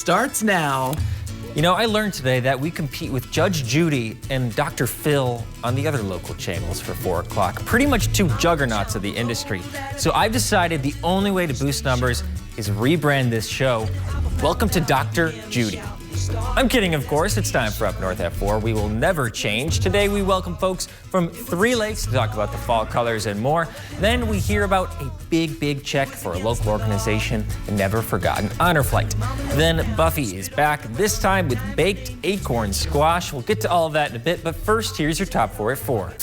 starts now. You know, I learned today that we compete with Judge Judy and Dr. Phil on the other local channels for 4 o'clock. Pretty much two juggernauts of the industry. So I've decided the only way to boost numbers is rebrand this show. Welcome to Dr. Judy. I'm kidding, of course. It's time for Up North at 4. We will never change. Today we welcome folks from 3 Lakes to talk about the fall colors and more. Then we hear about a big check for a local organization, the Never Forgotten Honor Flight. Then Buffy is back, this time with baked acorn squash. We'll get to all of that in a bit, but first, here's your top 4 at 4.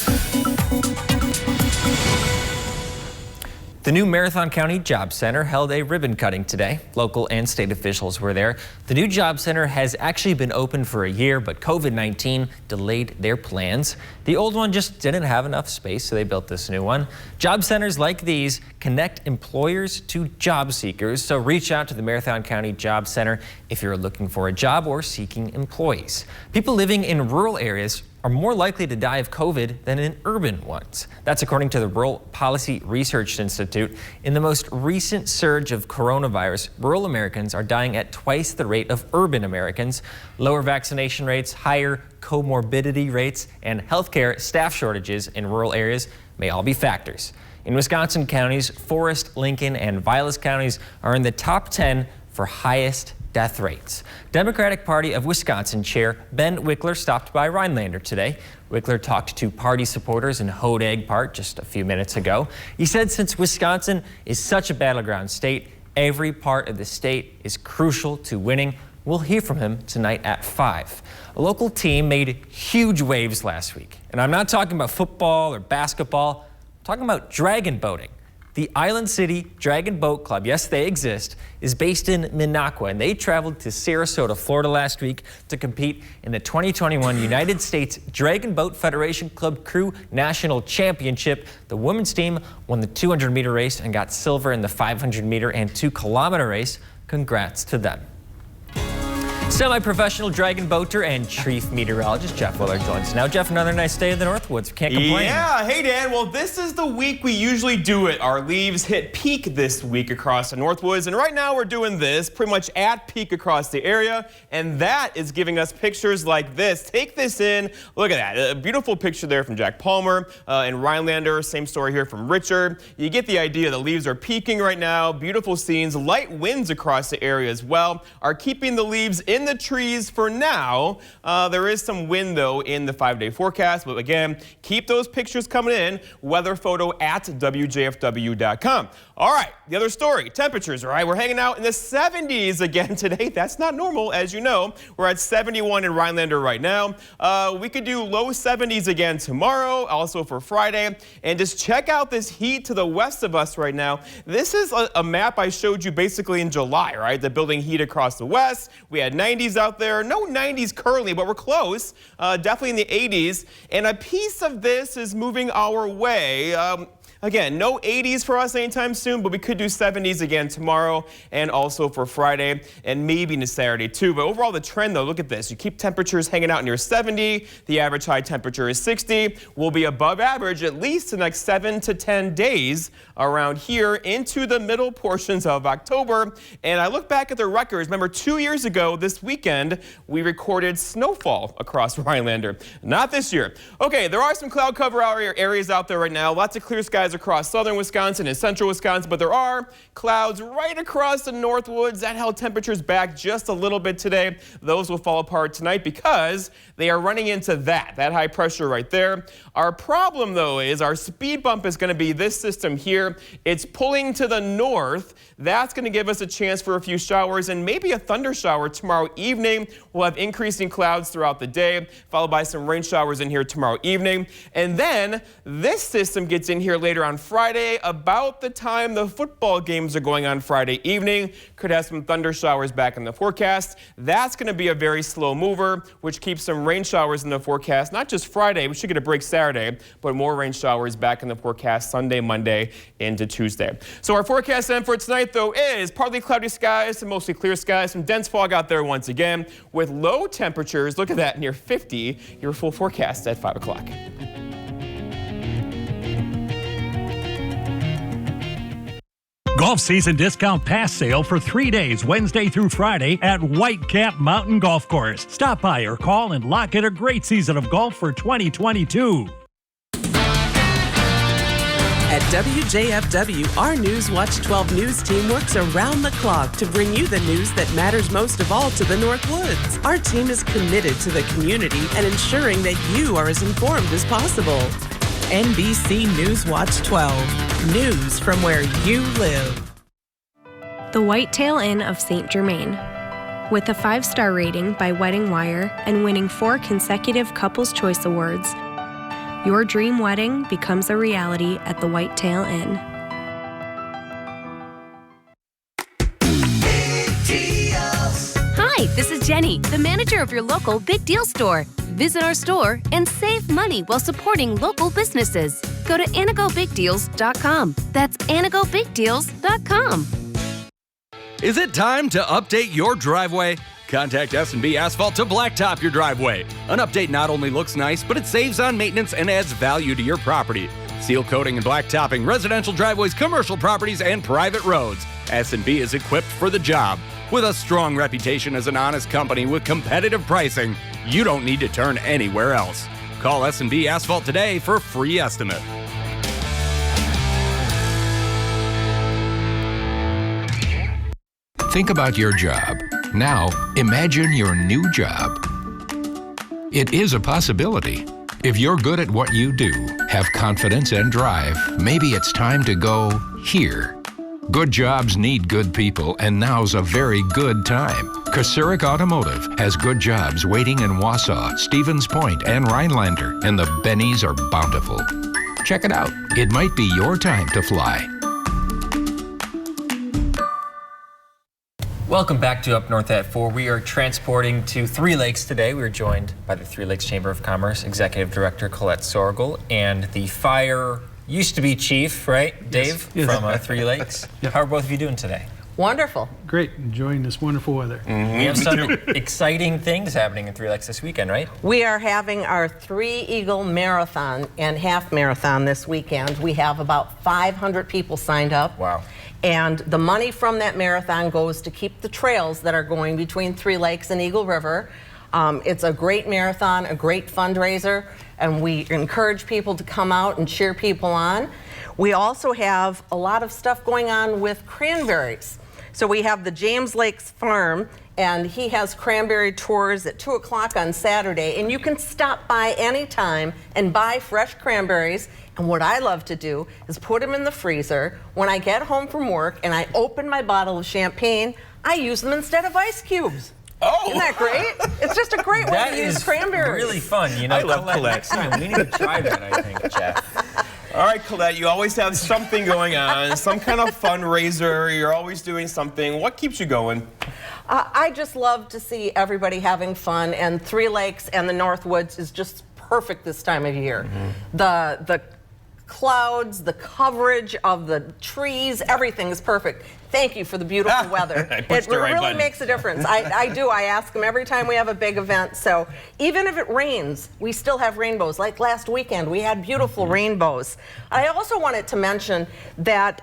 The new Marathon County Job Center held a ribbon cutting today. Local and state officials were there. The new Job Center has actually been open for a year, but COVID-19 delayed their plans. The old one just didn't have enough space, so they built this new one. Job centers like these connect employers to job seekers, so reach out to the Marathon County Job Center if you're looking for a job or seeking employees. People living in rural areas are more likely to die of COVID than in urban ones. That's according to the Rural Policy Research Institute. In the most recent surge of coronavirus, rural Americans are dying at twice the rate of urban Americans. Lower vaccination rates, higher comorbidity rates, and healthcare staff shortages in rural areas may all be factors. In Wisconsin counties, Forest, Lincoln, and Vilas counties are in the top 10 for highest death rates. Democratic Party of Wisconsin Chair Ben Wickler stopped by Rhinelander today. Wickler talked to party supporters in Hodag Park just a few minutes ago. He said since Wisconsin is such a battleground state, every part of the state is crucial to winning. We'll hear from him tonight at 5. A local team made huge waves last week. And I'm not talking about football or basketball. I'm talking about dragon boating. The Island City Dragon Boat Club, yes, they exist, is based in Minocqua, and they traveled to Sarasota, Florida last week to compete in the 2021 United States Dragon Boat Federation Club Crew National Championship. The women's team won the 200-meter race and got silver in the 500-meter and 2-kilometer race. Congrats to them. Semi-professional dragon boater and chief meteorologist Jeff Willer joins us now. Jeff, another nice day in the Northwoods. Can't complain. Yeah, hey Dan. Well, this is the week we usually do it. Our leaves hit peak this week across the Northwoods, and right now we're doing this pretty much at peak across the area, and that is giving us pictures like this. Take this in. Look at that. A beautiful picture there from Jack Palmer and Rhinelander. Same story here from Richard. You get the idea. The leaves are peaking right now. Beautiful scenes. Light winds across the area as well are keeping the leaves in the trees for now. There is some wind though in the 5-day forecast, but again, keep those pictures coming in. weatherphoto@wjfw.com. All right, the other story, temperatures, all right? We're hanging out in the 70s again today. That's not normal, as you know. We're at 71 in Rhinelander right now. We could do low 70s again tomorrow, also for Friday. And just check out this heat to the west of us right now. This is a map I showed you basically in July, right? The building heat across the west. We had 90s out there. No 90s currently, but we're close. Definitely in the 80s. And a piece of this is moving our way. Again, no 80s for us anytime soon, but we could do 70s again tomorrow and also for Friday and maybe into Saturday too. But overall, the trend though, look at this. You keep temperatures hanging out near 70. The average high temperature is 60. We'll be above average at least the next 7 to 10 days around here into the middle portions of October. And I look back at the records. Remember 2 years ago this weekend, we recorded snowfall across Rhinelander. Not this year. Okay, there are some cloud cover areas out there right now. Lots of clear skies across southern Wisconsin and central Wisconsin, but there are clouds right across the Northwoods. That held temperatures back just a little bit today. Those will fall apart tonight because they are running into that high pressure right there. Our problem though is our speed bump is going to be this system here. It's pulling to the north. That's going to give us a chance for a few showers and maybe a thunder shower tomorrow evening. We'll have increasing clouds throughout the day, followed by some rain showers in here tomorrow evening. And then this system gets in here later on Friday, about the time the football games are going on Friday evening. Could have some thunder showers back in the forecast. That's going to be a very slow mover, which keeps some rain showers in the forecast. Not just Friday, we should get a break Saturday, but more rain showers back in the forecast Sunday, Monday, into Tuesday. So our forecast then for tonight, though, is partly cloudy skies and mostly clear skies. Some dense fog out there once again with low temperatures. Look at that, near 50. Your full forecast at 5 o'clock. Golf season discount pass sale for 3 days, Wednesday through Friday at Whitecap Mountain Golf Course. Stop by or call and lock in a great season of golf for 2022. At WJFW, our News Watch 12 news team works around the clock to bring you the news that matters most of all to the North Woods. Our team is committed to the community and ensuring that you are as informed as possible. NBC News Watch 12, news from where you live. The Whitetail Inn of St. Germain. With a 5-star rating by Wedding Wire and winning 4 consecutive Couples Choice Awards, your dream wedding becomes a reality at the Whitetail Inn. Hi, this is Jenny, the manager of your local Big Deal store. Visit our store and save money while supporting local businesses. Go to anagobigdeals.com. That's anagobigdeals.com. Is it time to update your driveway? Contact S&B Asphalt to blacktop your driveway. An update not only looks nice, but it saves on maintenance and adds value to your property. Seal coating and blacktopping residential driveways, commercial properties, and private roads. S&B is equipped for the job. With a strong reputation as an honest company with competitive pricing, you don't need to turn anywhere else. Call S&B Asphalt today for a free estimate. Think about your job. Now, imagine your new job. It is a possibility. If you're good at what you do, have confidence and drive, maybe it's time to go here. Good jobs need good people, and now's a very good time. Kosurik Automotive has good jobs waiting in Wausau, Stevens Point, and Rhinelander, and the bennies are bountiful. Check it out. It might be your time to fly. Welcome back to Up North at 4. We are transporting to Three Lakes today. We're joined by the Three Lakes Chamber of Commerce Executive Director Colette Sorgel and the fire used to be chief, right, Dave, yes. from Three Lakes. Yep. How are both of you doing today? Wonderful. Great, enjoying this wonderful weather. We have some exciting things happening in Three Lakes this weekend, right? We are having our Three Eagle Marathon and Half Marathon this weekend. We have about 500 people signed up. Wow. And the money from that marathon goes to keep the trails that are going between Three Lakes and Eagle River. It's a great marathon, a great fundraiser, and we encourage people to come out and cheer people on. We also have a lot of stuff going on with cranberries. So we have the James Lakes Farm, and he has cranberry tours at 2 o'clock on Saturday, and you can stop by anytime and buy fresh cranberries. And what I love to do is put them in the freezer. When I get home from work and I open my bottle of champagne, I use them instead of ice cubes. Oh! Isn't that great? It's just a great way to use cranberries. Really fun. You know, I love Colette. Next time we need to try that, I think, Jeff. All right, Colette, you always have something going on, some kind of fundraiser. You're always doing something. What keeps you going? I just love to see everybody having fun, and Three Lakes and the North Woods is just perfect this time of year. Mm-hmm. The clouds, the coverage of the trees, everything is perfect. Thank you for the beautiful weather. It really makes a difference. I do. I ask them every time we have a big event. So even if it rains, we still have rainbows. Like last weekend, we had beautiful rainbows. I also wanted to mention that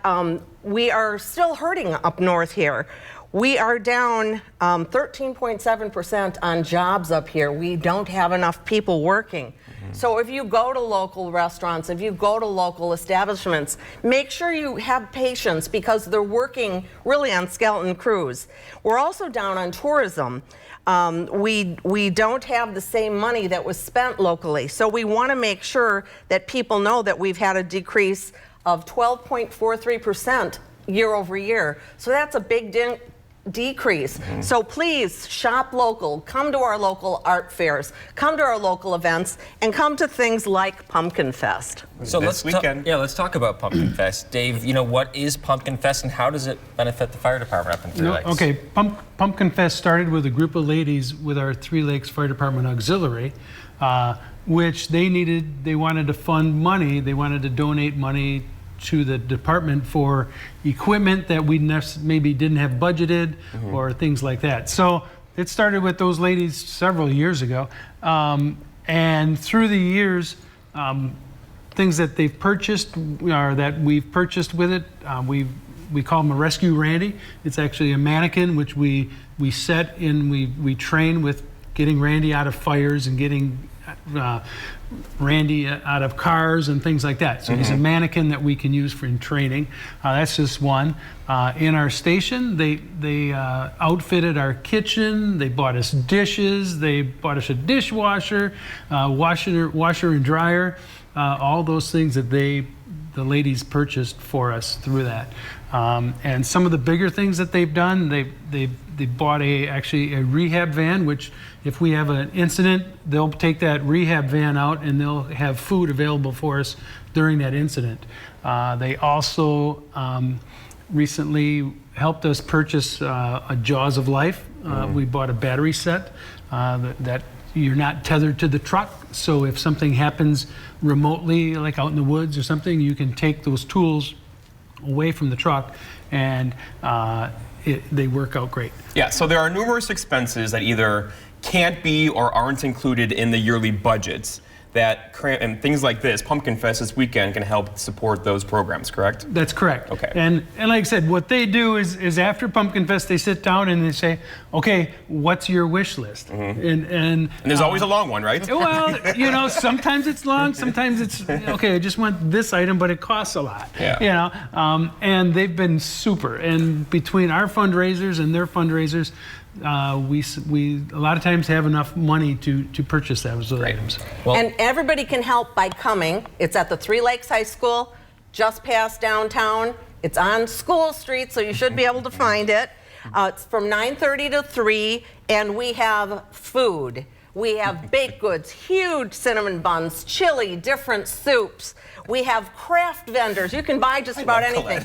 we are still hurting up north here. We are down 13.7% on jobs up here. We don't have enough people working. So if you go to local restaurants, if you go to local establishments, make sure you have patience because they're working really on skeleton crews. We're also down on tourism. We don't have the same money that was spent locally. So we want to make sure that people know that we've had a decrease of 12.43% year over year. So that's a big decrease. So please shop local, come to our local art fairs, come to our local events, and come to things like Pumpkin Fest. So let's talk about Pumpkin Fest. Dave, you know, what is Pumpkin Fest and how does it benefit the fire department up in Three Lakes? Okay, Pumpkin Fest started with a group of ladies with our Three Lakes Fire Department Auxiliary, which they wanted to fund money, they wanted to donate money to the department for equipment that we maybe didn't have budgeted or things like that. So it started with those ladies several years ago. And through the years, things that they've purchased or that we've purchased with it, we call him a Rescue Randy. It's actually a mannequin which we set in, we train with getting Randy out of fires and getting Randy out of cars and things like that. So he's a mannequin that we can use in training. That's just one. In our station, they outfitted our kitchen. They bought us dishes. They bought us a dishwasher, washer and dryer. All those things that the ladies purchased for us through that. And some of the bigger things that they've done, they bought actually a rehab van, which if we have an incident, they'll take that rehab van out and they'll have food available for us during that incident. They also recently helped us purchase a Jaws of Life. We bought a battery set that you're not tethered to the truck, so if something happens remotely, like out in the woods or something, you can take those tools away from the truck, and they work out great. Yeah, so there are numerous expenses that either can't be or aren't included in the yearly budgets and things like this, Pumpkin Fest this weekend, can help support those programs, correct? That's correct. Okay. And like I said, what they do is after Pumpkin Fest, they sit down and they say, okay, what's your wish list? And there's always a long one, right? Well, you know, sometimes it's long, sometimes it's, okay, I just want this item, but it costs a lot. Yeah. You know, and they've been super. And between our fundraisers and their fundraisers, we a lot of times have enough money to purchase those items. Well, and everybody can help by coming. It's at the Three Lakes High School, just past downtown. It's on School Street, so you should be able to find it. It's from 9:30 to 3, and we have food. We have baked goods, huge cinnamon buns, chili, different soups. We have craft vendors. You can buy just about anything.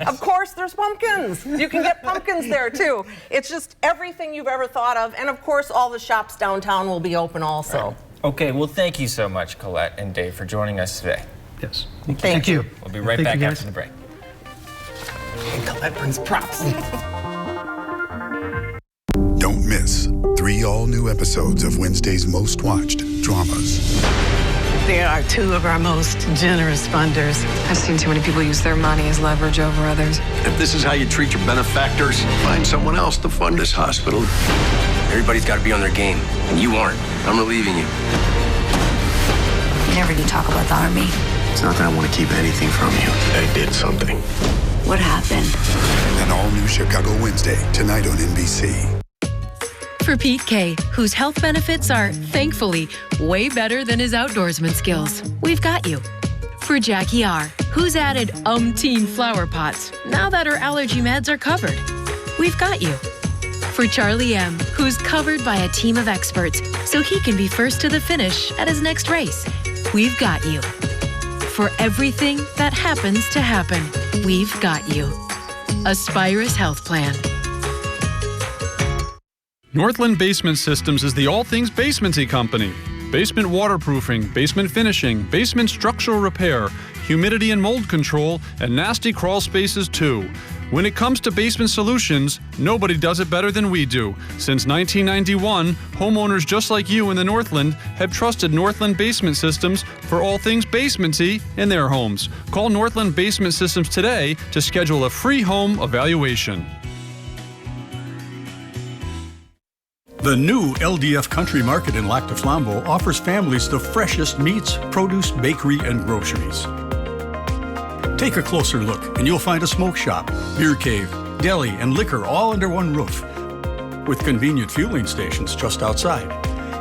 Of course, there's pumpkins. You can get pumpkins there too. It's just everything you've ever thought of. And of course, all the shops downtown will be open also. Okay, well, thank you so much, Colette and Dave, for joining us today. Yes. Thank you. We'll be right back after the break. And Colette brings props. Don't miss 3 all-new episodes of Wednesday's most watched dramas. They are 2 of our most generous funders. I've seen too many people use their money as leverage over others. If this is how you treat your benefactors, find someone else to fund this hospital. Everybody's got to be on their game, and you aren't. I'm relieving you. You never do talk about the Army. It's not that I want to keep anything from you. I did something. What happened? An all-new Chicago Wednesday, tonight on NBC. For Pete K, whose health benefits are, thankfully, way better than his outdoorsman skills, we've got you. For Jackie R, who's added umpteen flower pots now that her allergy meds are covered, we've got you. For Charlie M, who's covered by a team of experts so he can be first to the finish at his next race, we've got you. For everything that happens to happen, we've got you. Aspirus Health Plan. Northland Basement Systems is the all things basementy company. Basement waterproofing, basement finishing, basement structural repair, humidity and mold control, and nasty crawl spaces too. When it comes to basement solutions, nobody does it better than we do. Since 1991, homeowners just like you in the Northland have trusted Northland Basement Systems for all things basementy in their homes. Call Northland Basement Systems today to schedule a free home evaluation. The new LDF Country Market in Lac du Flambeau offers families the freshest meats, produce, bakery, and groceries. Take a closer look and you'll find a smoke shop, beer cave, deli, and liquor all under one roof, with convenient fueling stations just outside.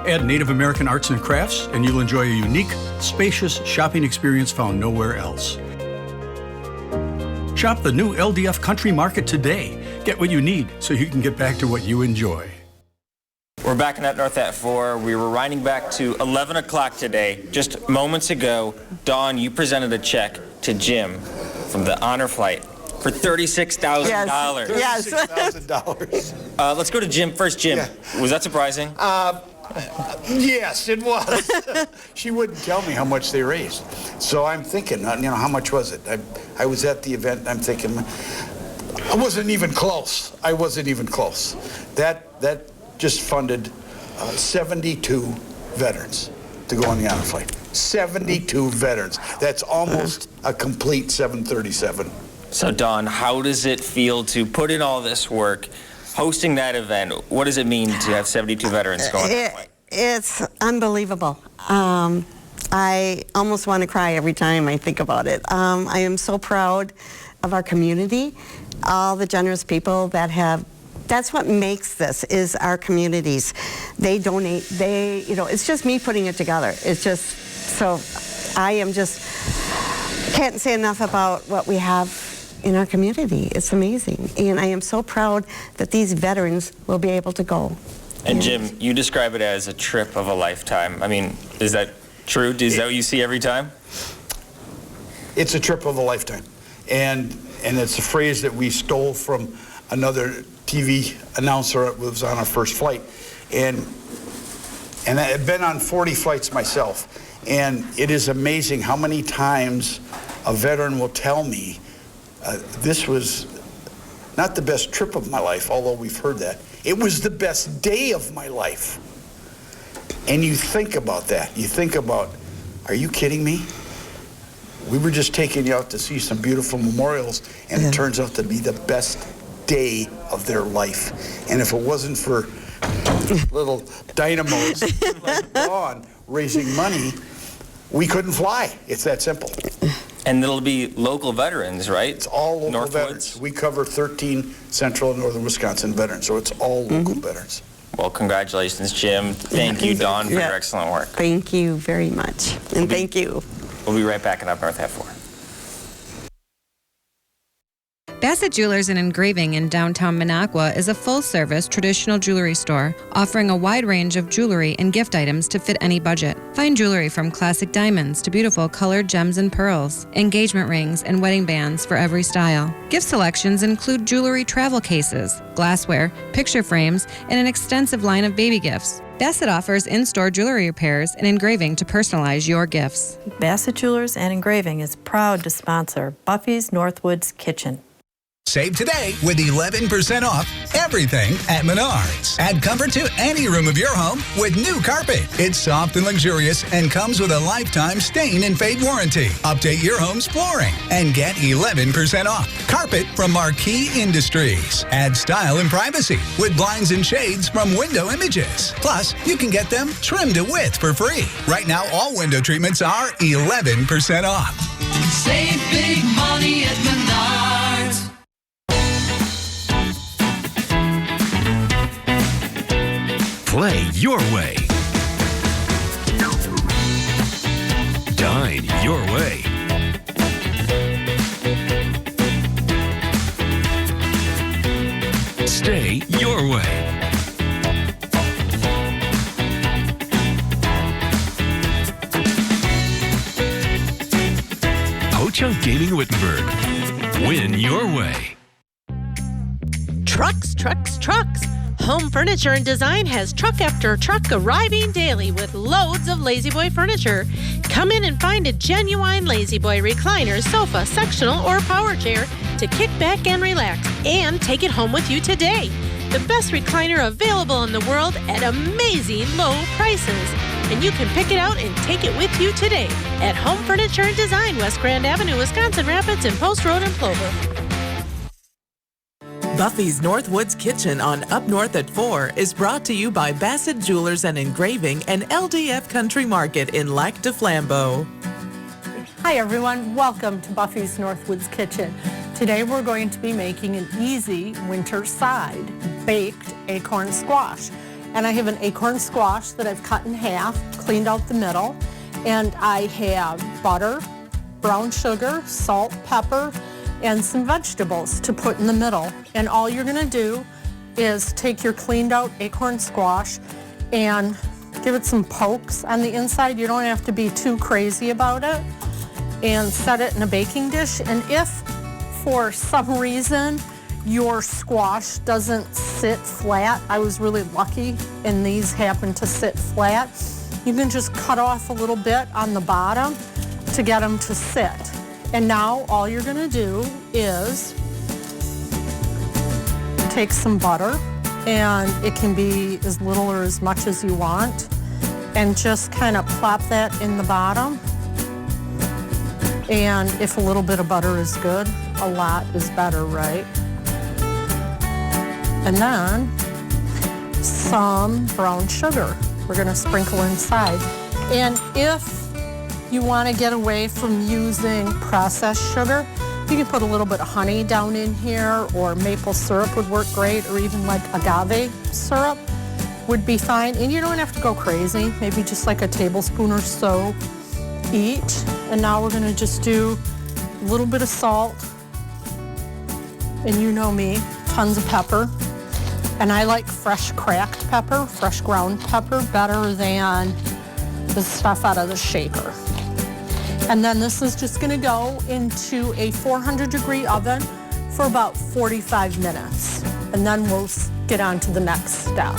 Add Native American arts and crafts and you'll enjoy a unique, spacious shopping experience found nowhere else. Shop the new LDF Country Market today. Get what you need so you can get back to what you enjoy. We're back in North at 4. We were winding back to 11 o'clock today. Just moments ago, Dawn, you presented a check to Jim from the Honor Flight for $36,000. Yes. $36,000. Let's go to Jim first. Jim, was that surprising? Yes, it was. She wouldn't tell me how much they raised. So I'm thinking, how much was it? I was at the event, I'm thinking, I wasn't even close. That just funded 72 veterans to go on the Honor Flight. 72 veterans. That's almost a complete 737 So Dawn, how does it feel to put in all this work, hosting that event? What does it mean to have 72 veterans going? It's unbelievable. I almost want to cry every time I think about it. I am so proud of our community, all the generous people that have. That's what makes this, is our communities. They donate, it's just me putting it together. It's just, so I am just, can't say enough about what we have in our community. It's amazing. And I am so proud that these veterans will be able to go. And Jim, you describe it as a trip of a lifetime. I mean, is that true? Is that what you see every time? It's a trip of a lifetime. And it's a phrase that we stole from another TV announcer that was on our first flight. And I've been on 40 flights myself. And it is amazing how many times a veteran will tell me, this was not the best trip of my life, although we've heard that. It was the best day of my life. And you think about that. You think about, are you kidding me? We were just taking you out to see some beautiful memorials, and it turns out to be the best day of their life. And if it wasn't for little dynamos like Dawn raising money, we couldn't fly. It's that simple. And it'll be local veterans, right? It's all local veterans. We cover 13 central and northern Wisconsin veterans, so it's all local veterans. Well, congratulations, Jim. Thank you, Dawn, for your excellent work. Thank you very much, and thank you. We'll be right back in Up North at 4. Bassett Jewelers and Engraving in downtown Minocqua is a full-service traditional jewelry store offering a wide range of jewelry and gift items to fit any budget. Find jewelry from classic diamonds to beautiful colored gems and pearls, engagement rings, and wedding bands for every style. Gift selections include jewelry travel cases, glassware, picture frames, and an extensive line of baby gifts. Bassett offers in-store jewelry repairs and engraving to personalize your gifts. Bassett Jewelers and Engraving is proud to sponsor Buffy's Northwoods Kitchen. Save today with 11% off everything at Menards. Add comfort to any room of your home with new carpet. It's soft and luxurious and comes with a lifetime stain and fade warranty. Update your home's flooring and get 11% off. Carpet from Marquee Industries. Add style and privacy with blinds and shades from Window Images. Plus, you can get them trimmed to width for free. Right now, all window treatments are 11% off. Save big money at Menards. Play your way. Dine your way. Stay your way. Ho-Chunk Gaming Wittenberg. Win your way. Trucks, trucks, trucks. Home Furniture and Design has truck after truck arriving daily with loads of La-Z-Boy furniture. Come in and find a genuine La-Z-Boy recliner, sofa, sectional, or power chair to kick back and relax, and take it home with you today. The best recliner available in the world at amazing low prices. And you can pick it out and take it with you today at Home Furniture and Design, West Grand Avenue, Wisconsin Rapids, and Post Road in Plover. Buffy's Northwoods Kitchen on Up North at 4 is brought to you by Bassett Jewelers and Engraving and LDF Country Market in Lac du Flambeau. Hi everyone, welcome to Buffy's Northwoods Kitchen. Today we're going to be making an easy winter side, baked acorn squash. And I have an acorn squash that I've cut in half, cleaned out the middle, and I have butter, brown sugar, salt, pepper, and some vegetables to put in the middle. And all you're gonna do is take your cleaned out acorn squash and give it some pokes on the inside. You don't have to be too crazy about it. And set it in a baking dish. And if for some reason your squash doesn't sit flat, I was really lucky and these happen to sit flat, you can just cut off a little bit on the bottom to get them to sit. And now all you're gonna do is take some butter, and it can be as little or as much as you want, and just kind of plop that in the bottom. And if a little bit of butter is good, a lot is better, right? And then some brown sugar we're gonna sprinkle inside. And if you wanna get away from using processed sugar, you can put a little bit of honey down in here, or maple syrup would work great, or even like agave syrup would be fine. And you don't have to go crazy, maybe just like a tablespoon or so each. And now we're gonna just do a little bit of salt, and you know me, tons of pepper. And I like fresh cracked pepper, fresh ground pepper, better than the stuff out of the shaker. And then this is just gonna go into a 400-degree oven for about 45 minutes. And then we'll get on to the next step.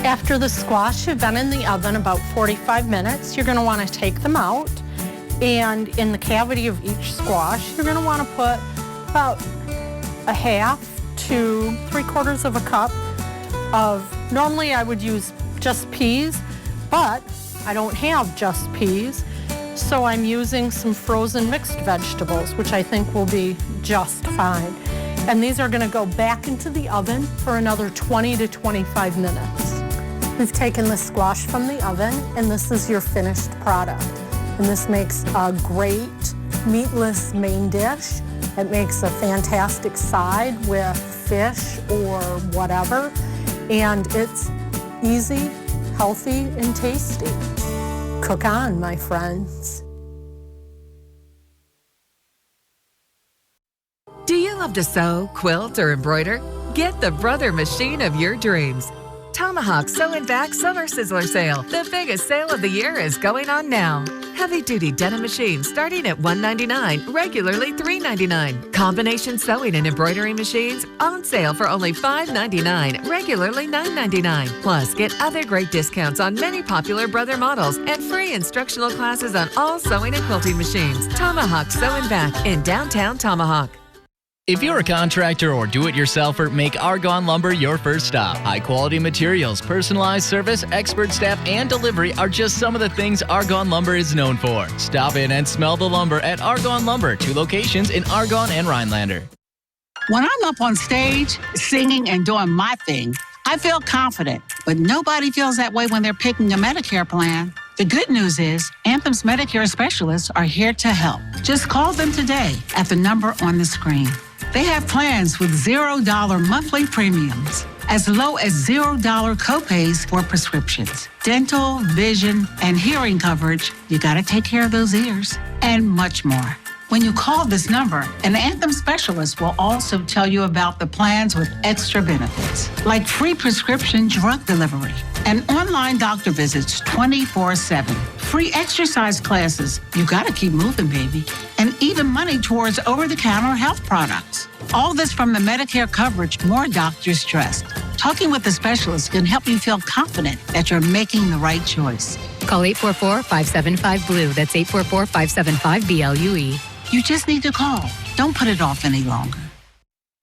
After the squash have been in the oven about 45 minutes, you're gonna wanna take them out. And in the cavity of each squash, you're gonna wanna put about a half to 3/4 of a cup of, normally I would use just peas, but I don't have just peas. So I'm using some frozen mixed vegetables, which I think will be just fine. And these are gonna go back into the oven for another 20 to 25 minutes. We've taken the squash from the oven, and this is your finished product. And this makes a great meatless main dish. It makes a fantastic side with fish or whatever. And it's easy, healthy, and tasty. Cook on, my friends. Do you love to sew, quilt, or embroider? Get the brother machine of your dreams. Tomahawk Sew and Back Summer Sizzler Sale. The biggest sale of the year is going on now. Heavy-duty denim machine starting at $199, regularly $399. Combination sewing and embroidery machines on sale for only $599, regularly $999. Plus, get other great discounts on many popular brother models and free instructional classes on all sewing and quilting machines. Tomahawk Sew and Back in downtown Tomahawk. If you're a contractor or do-it-yourselfer, make Argonne Lumber your first stop. High-quality materials, personalized service, expert staff, and delivery are just some of the things Argonne Lumber is known for. Stop in and smell the lumber at Argonne Lumber, 2 locations in Argonne and Rhinelander. When I'm up on stage, singing and doing my thing, I feel confident, but nobody feels that way when they're picking a Medicare plan. The good news is Anthem's Medicare specialists are here to help. Just call them today at the number on the screen. They have plans with $0 monthly premiums, as low as $0 copays for prescriptions, dental, vision, and hearing coverage. You gotta take care of those ears, and much more. When you call this number, an Anthem specialist will also tell you about the plans with extra benefits, like free prescription drug delivery and online doctor visits 24/7, free exercise classes, you gotta keep moving, baby, and even money towards over-the-counter health products. All this from the Medicare coverage more doctors trust. Talking with a specialist can help you feel confident that you're making the right choice. Call 844-575-BLUE. That's 844-575-BLUE. You just need to call. Don't put it off any longer.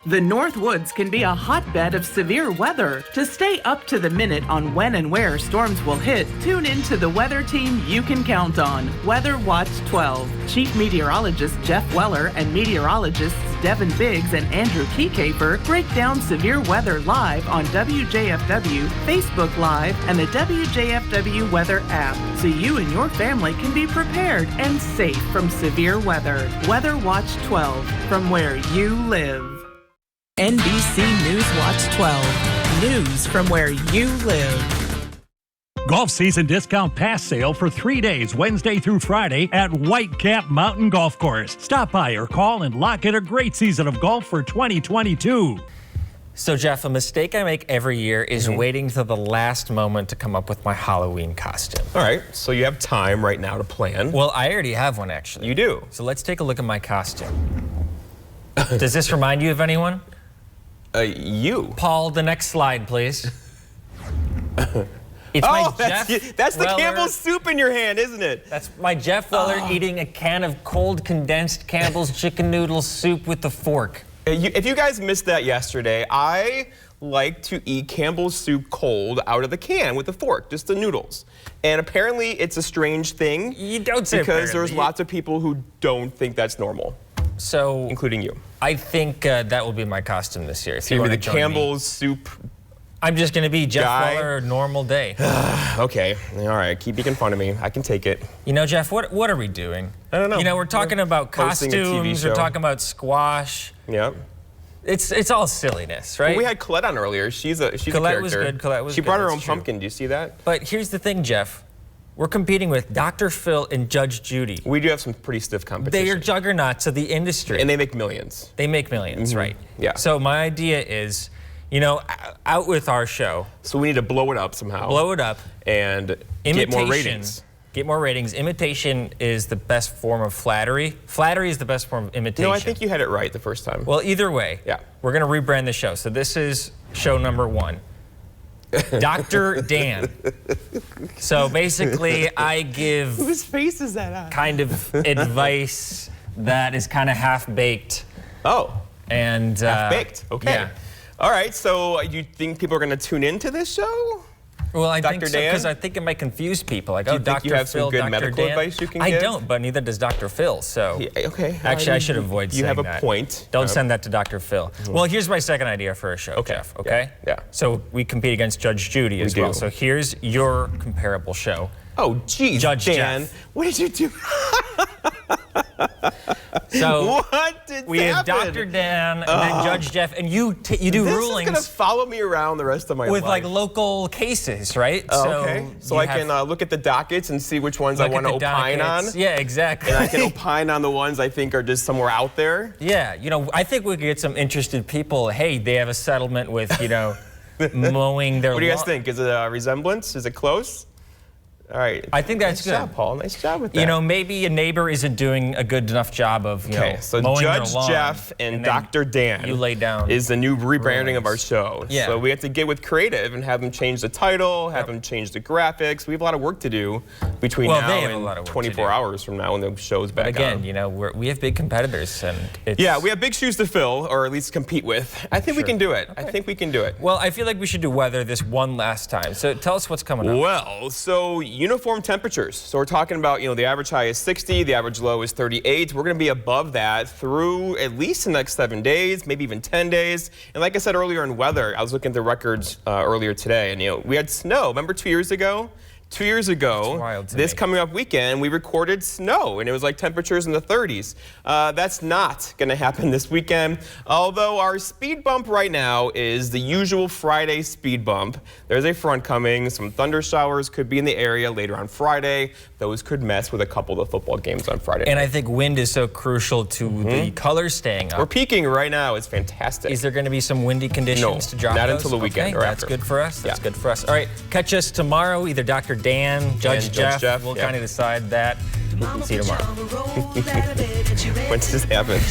The North Woods can be a hotbed of severe weather. To stay up to the minute on when and where storms will hit, tune in to the weather team you can count on, Weather Watch 12. Chief Meteorologist Jeff Weller and meteorologists Devin Biggs and Andrew Keycaper break down severe weather live on WJFW, Facebook Live, and the WJFW Weather app, so you and your family can be prepared and safe from severe weather. Weather Watch 12, from where you live. NBC News Watch 12. News from where you live. Golf season discount pass sale for 3 days, Wednesday through Friday at Whitecap Mountain Golf Course. Stop by or call and lock in a great season of golf for 2022. So, Jeff, a mistake I make every year is waiting till the last moment to come up with my Halloween costume. All right, so you have time right now to plan. Well, I already have one, actually. You do? So let's take a look at my costume. Does this remind you of anyone? You. Paul, the next slide, please. It's that's the Campbell's soup in your hand, isn't it? That's my Jeff Weller eating a can of cold condensed Campbell's chicken noodle soup with a fork. If you guys missed that yesterday, I like to eat Campbell's soup cold out of the can with a fork, just the noodles. And apparently it's a strange thing. You don't say because there's lots of people who don't think that's normal. So, including you. I think that will be my costume this year. So you're the Campbell's soup. I'm just going to be Jeff guy? Weller, normal day. Okay, all right. Keep making fun of me. I can take it. You know, Jeff, what are we doing? I don't know. You know, we're talking about hosting a TV costumes. show. We're talking about squash. Yep. It's all silliness, right? Well, we had Colette on earlier. She's a Colette character. was good. Colette was She good. brought her That's own true. pumpkin. Do you see that? But here's the thing, Jeff. We're competing with Dr. Phil and Judge Judy. We do have some pretty stiff competition. They are juggernauts of the industry. And they make millions. They make millions, right? Yeah. So my idea is, you know, out with our show. So we need to blow it up somehow. Blow it up. And get more ratings. Get more ratings. Imitation is the best form of flattery. Flattery is the best form of imitation. No, I think you had it right the first time. Well, either way, yeah. We're going to rebrand the show. So this is show number 1. Dr. Dan. So basically, I give whose face is that on? Kind of advice that is kind of half-baked. Oh. And half-baked. Okay. Yeah. All right. So you think people are going to tune into this show? Well, I think Dr. so, Dan? because I think it might confuse people. Like, Do you oh, think Dr. you have Phil, some good Dr. medical Dan. advice you can I give? don't, but neither does Dr. Phil. So, okay. Actually, I should avoid saying that. You have a point. Don't send that to Dr. Phil. Well, here's my second idea for a show, Jeff. Okay. Yeah. So we compete against Judge Judy as well. So here's your comparable show. Oh, geez, Judge Dan. Jeff. What did you do? So what did we have Dr. Dan and then Judge Jeff, and you do rulings. This is gonna follow me around the rest of my life. With like local cases, right? Okay. So I can look at the dockets and see which ones I want to opine on. Yeah, exactly. And I can opine on the ones I think are just somewhere out there. Yeah, you know, I think we could get some interested people. Hey, they have a settlement with, you know, mowing their lawn. What do you guys think? Is it a resemblance? Is it close? All right. I think that's good. Nice job, Paul. Nice job with that. You know, maybe a neighbor isn't doing a good enough job of, you know, so mowing Judge their lawn, Jeff and then Dr. Dan you lay down is the new rebranding of our show. Yeah. So we have to get with creative and have them change the title, have them change the graphics. We have a lot of work to do between now and 24 hours from now when the show's back on. But again, you know, we have big competitors, and it's... Yeah, we have big shoes to fill, or at least compete with. I think we can do it. I think we can do it. Well, I feel like we should do weather this one last time. So tell us what's coming up. Well, so uniform temperatures. So we're talking about, you know, the average high is 60, the average low is 38. We're going to be above that through at least the next 7 days, maybe even 10 days. And like I said earlier in weather, I was looking at the records earlier today, and, you know, we had snow. Remember 2 years ago? 2 years ago, this coming up weekend, we recorded snow, and it was like temperatures in the 30s. That's not going to happen this weekend, although our speed bump right now is the usual Friday speed bump. There's a front coming. Some thunder showers could be in the area later on Friday. Those could mess with a couple of the football games on Friday. And I think wind is so crucial to the colors staying up. We're peaking right now. It's fantastic. Is there going to be some windy conditions to drop not those? until the weekend or that's after. good for us. That's good for us. All right, catch us tomorrow, either Dr. Dan, Judge Jeff. We'll kind of decide that. We'll see you tomorrow. When does this happen?